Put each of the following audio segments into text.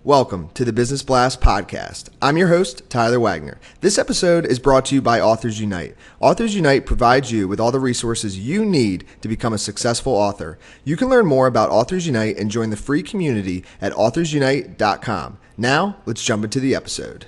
Welcome to the Business Blast podcast. I'm your host, Tyler Wagner. This episode is brought to you by Authors Unite. Authors Unite provides you with all the resources you need to become a successful author. You can learn more about Authors Unite and join the free community at authorsunite.com. Now, let's jump into the episode.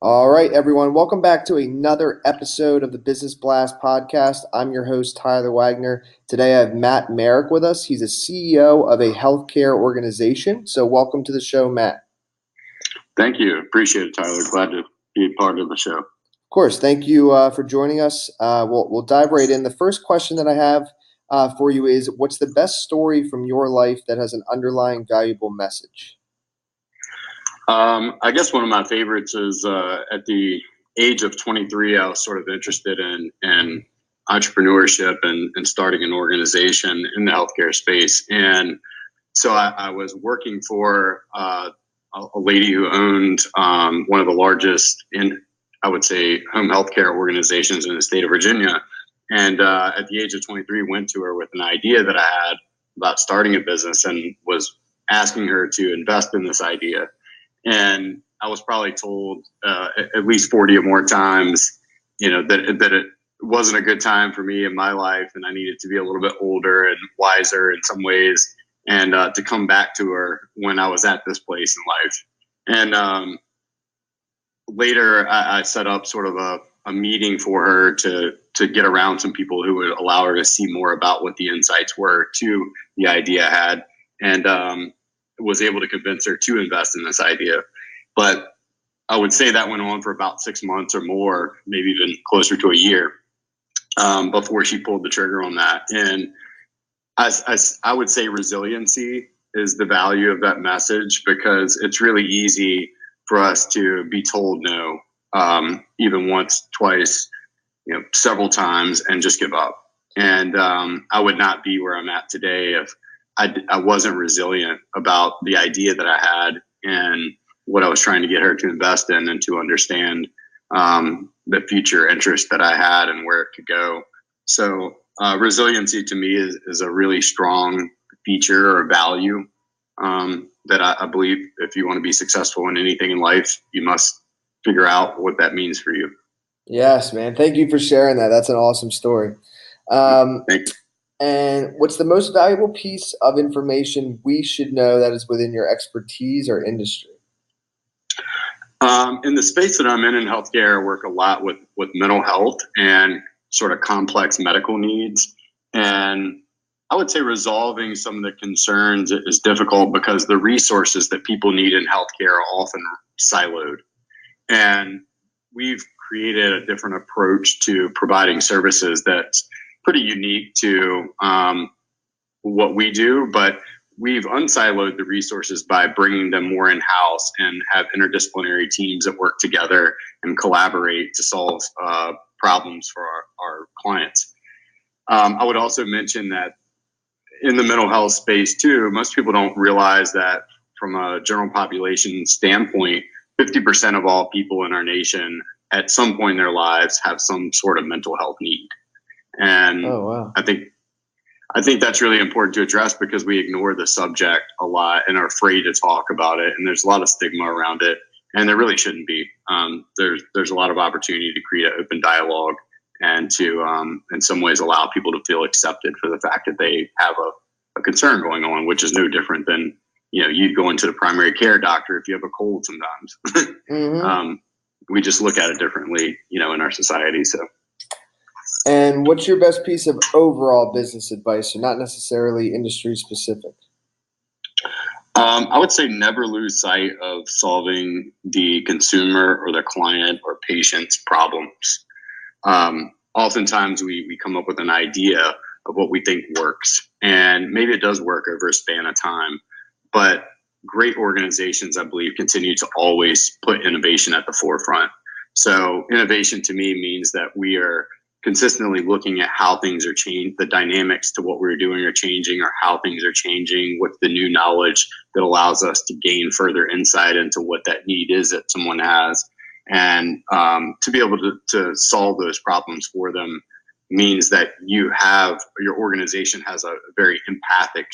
All right, everyone. Welcome back to another episode of the Business Blast podcast. I'm your host, Tyler Wagner. Today I have Matt Marek with us. He's a CEO of a healthcare organization. So welcome to the show, Matt. Thank you. Appreciate it, Tyler. Glad to be a part of the show. Of course. Thank you for joining us. We'll dive right in. The first question that I have for you is, what's the best story from your life that has an underlying valuable message? I guess one of my favorites is at the age of 23, I was sort of interested in entrepreneurship and starting an organization in the healthcare space. And so I was working for a lady who owned one of the largest, I would say, home healthcare organizations in the state of Virginia. And at the age of 23, went to her with an idea that I had about starting a business and was asking her to invest in this idea. And I was probably told at least 40 or more times, that it wasn't a good time for me in my life, and I needed to be a little bit older and wiser in some ways, and to come back to her when I was at this place in life. And later, I set up sort of a meeting for her to get around some people who would allow her to see more about what the insights were to the idea I had, and was able to convince her to invest in this idea. But I would say that went on for about 6 months or more, maybe even closer to a year, before she pulled the trigger on that. And I would say resiliency is the value of that message, because it's really easy for us to be told no, even once, twice, several times, and just give up. And I would not be where I'm at today if I wasn't resilient about the idea that I had and what I was trying to get her to invest in, and to understand the future interest that I had and where it could go. So resiliency to me is a really strong feature or value that I believe if you want to be successful in anything in life, you must figure out what that means for you. Yes, man. Thank you for sharing that. That's an awesome story. Thank you. And what's the most valuable piece of information we should know that is within your expertise or industry? In the space that I'm in healthcare, I work a lot with mental health and sort of complex medical needs. And I would say resolving some of the concerns is difficult because the resources that people need in healthcare are often siloed. And we've created a different approach to providing services that's pretty unique to what we do, but we've unsiloed the resources by bringing them more in-house and have interdisciplinary teams that work together and collaborate to solve problems for our clients. I would also mention that in the mental health space too, most people don't realize that from a general population standpoint, 50% of all people in our nation at some point in their lives have some sort of mental health need. And oh, wow. I think that's really important to address, because we ignore the subject a lot and are afraid to talk about it. And there's a lot of stigma around it, and there really shouldn't be. There's a lot of opportunity to create an open dialogue and to, in some ways, allow people to feel accepted for the fact that they have a concern going on, which is no different than, you'd go into the primary care doctor if you have a cold sometimes. Mm-hmm. We just look at it differently, in our society. So. And what's your best piece of overall business advice, or not necessarily industry specific? I would say never lose sight of solving the consumer or the client or patient's problems. Oftentimes we come up with an idea of what we think works, and maybe it does work over a span of time, but great organizations, I believe, continue to always put innovation at the forefront. So innovation to me means that we are consistently looking at how things are changing, the dynamics to what we're doing are changing, or how things are changing, what's the new knowledge that allows us to gain further insight into what that need is that someone has. And to be able to solve those problems for them means that your organization has a very empathic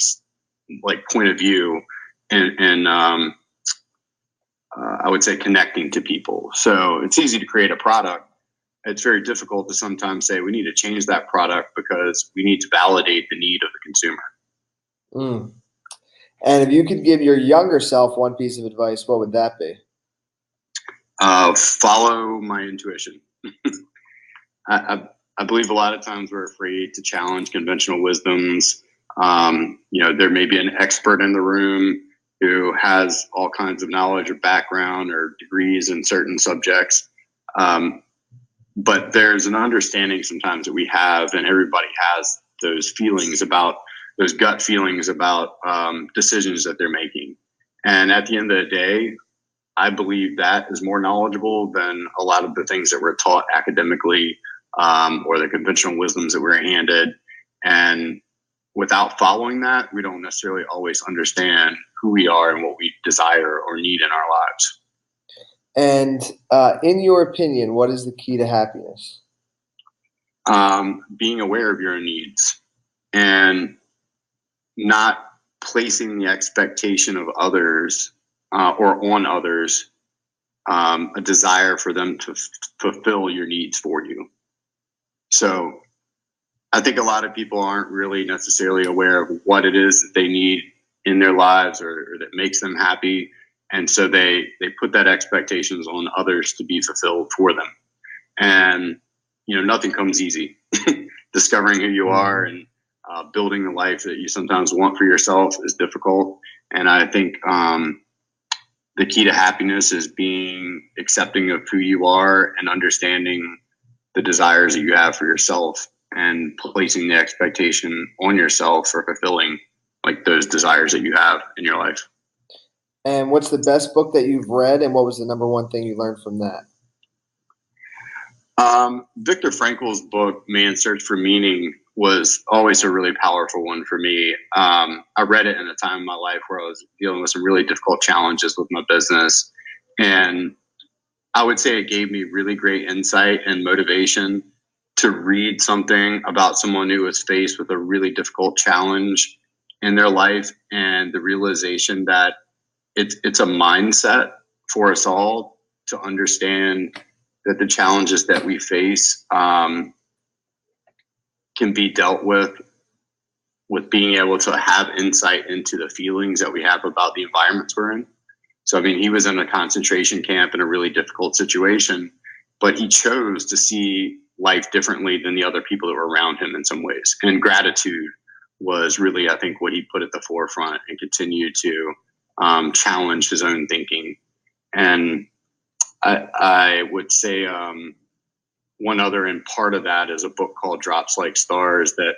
point of view, and I would say connecting to people. So it's easy to create a product. It's very difficult to sometimes say we need to change that product because we need to validate the need of the consumer. Mm. And if you could give your younger self one piece of advice, what would that be? Follow my intuition. I believe a lot of times we're afraid to challenge conventional wisdoms. There may be an expert in the room who has all kinds of knowledge or background or degrees in certain subjects. But there's an understanding sometimes that we have, and everybody has those gut feelings about decisions that they're making. And at the end of the day, I believe that is more knowledgeable than a lot of the things that we're taught academically, or the conventional wisdoms that we're handed. And without following that, we don't necessarily always understand who we are and what we desire or need in our lives. And in your opinion, what is the key to happiness? Being aware of your needs and not placing the expectation of others or on others, a desire for them to fulfill your needs for you. So I think a lot of people aren't really necessarily aware of what it is that they need in their lives or that makes them happy. And so they put that expectations on others to be fulfilled for them. And, nothing comes easy. Discovering who you are and building the life that you sometimes want for yourself is difficult. And I think the key to happiness is being accepting of who you are and understanding the desires that you have for yourself and placing the expectation on yourself for fulfilling those desires that you have in your life. And what's the best book that you've read, and what was the number one thing you learned from that? Viktor Frankl's book, Man's Search for Meaning, was always a really powerful one for me. I read it in a time in my life where I was dealing with some really difficult challenges with my business. And I would say it gave me really great insight and motivation to read something about someone who was faced with a really difficult challenge in their life, and the realization that it's a mindset for us all to understand that the challenges that we face can be dealt with being able to have insight into the feelings that we have about the environments we're in. So, he was in a concentration camp in a really difficult situation, but he chose to see life differently than the other people that were around him in some ways. And gratitude was really, I think, what he put at the forefront and continued to challenge his own thinking. And I would say one other and part of that is a book called Drops Like Stars that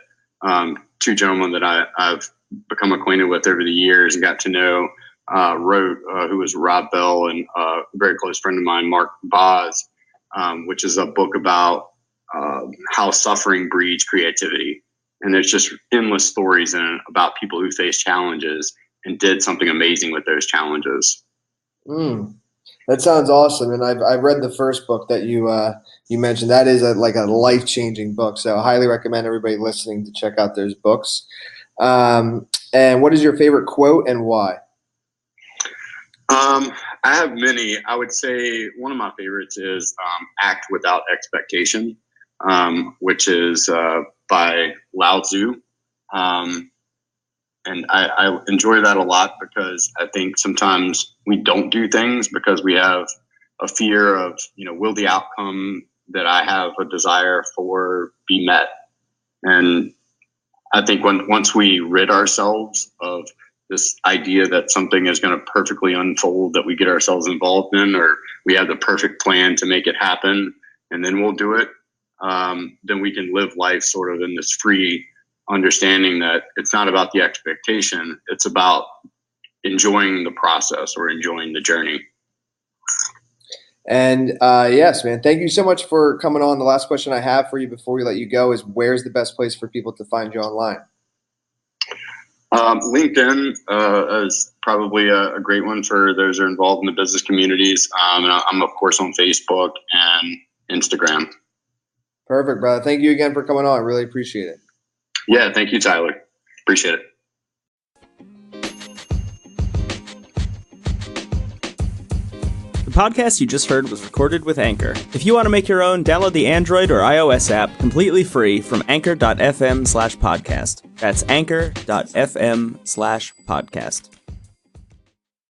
two gentlemen that I've become acquainted with over the years and got to know wrote, who was Rob Bell and a very close friend of mine, Mark Boz, which is a book about how suffering breeds creativity. And there's just endless stories in it about people who face challenges and did something amazing with those challenges. That sounds awesome. And I've read the first book that you mentioned. That is a life-changing book. So I highly recommend everybody listening to check out those books. And what is your favorite quote and why? I have many. I would say one of my favorites is Act Without Expectation, which is by Lao Tzu. And I enjoy that a lot because I think sometimes we don't do things because we have a fear of, will the outcome that I have a desire for be met? And I think once we rid ourselves of this idea that something is going to perfectly unfold that we get ourselves involved in, or we have the perfect plan to make it happen and then we'll do it, then we can live life sort of in this free understanding that it's not about the expectation, it's about enjoying the process or enjoying the journey. And yes, man, thank you so much for coming on. The last question I have for you before we let you go is, where's the best place for people to find you online? LinkedIn is probably a great one for those who are involved in the business communities. And I'm, of course, on Facebook and Instagram. Perfect, brother. Thank you again for coming on. I really appreciate it. Yeah, thank you, Tyler. Appreciate it. The podcast you just heard was recorded with Anchor. If you want to make your own, download the Android or iOS app completely free from anchor.fm/podcast. That's anchor.fm/podcast.